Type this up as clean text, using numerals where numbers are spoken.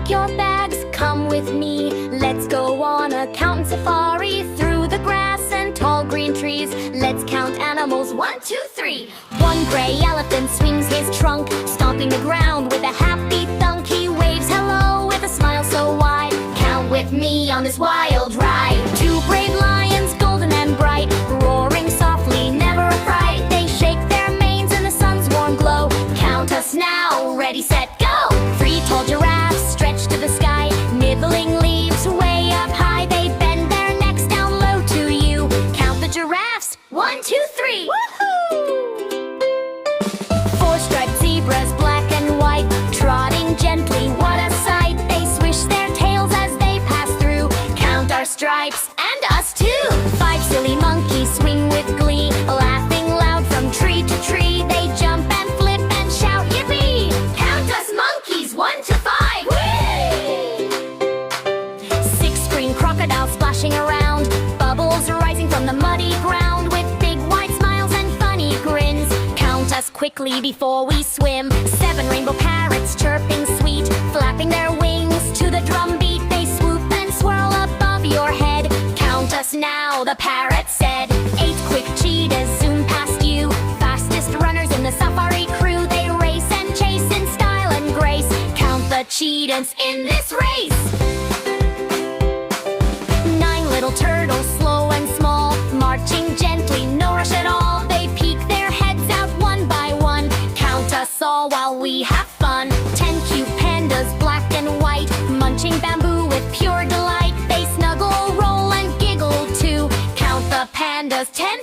Pack your bags, come with me. Let's go on a counting safari through the grass and tall green trees. Let's count animals, 1, 2, 3. One gray elephant swings his trunk, stomping the ground with a happy thunk. He waves hello with a smile so wide. Count with me on this wild ride. Two brave lions, golden and bright, roaring softly, never a fright. They shake their manes in the sun's warm glow. Count us now, ready, set, go! 3 tall giraffes stretch to the sky, nibbling leaves way up high. They bend their necks down low to you. Count the giraffes, 1, 2, 3. Woohoo! 4 striped zebras, black and white, trotting gently, what a sight. They swish their tails as they pass through. Count our stripes, and us too. 5 silly monkeys swing with glee, laughing loud from tree to tree. They jump and flip and shout yippee. Count us monkeys, 1 to 5. Whee! 6 green crocodiles splashing around, bubbles rising from the muddy ground with big wide smiles and funny grins. Count us quickly before we swim. 7 rainbow parrots chirping sweet, flapping their wings to the drum beat. They swoop and swirl above your head. Count us now, the parrot said. 8 quick cheetahs zoom past you, fastest runners in the safari crew. They race and chase in style and grace. Count the cheetahs in this race. 9 little turtles, slow and small, marching gently, no rush at all. They peek their heads out one by one. Count us all while we have fun. 10 cute pandas, black and white, munching bamboo with pure delight. They snuggle, roll, and giggle too. Count the pandas, 10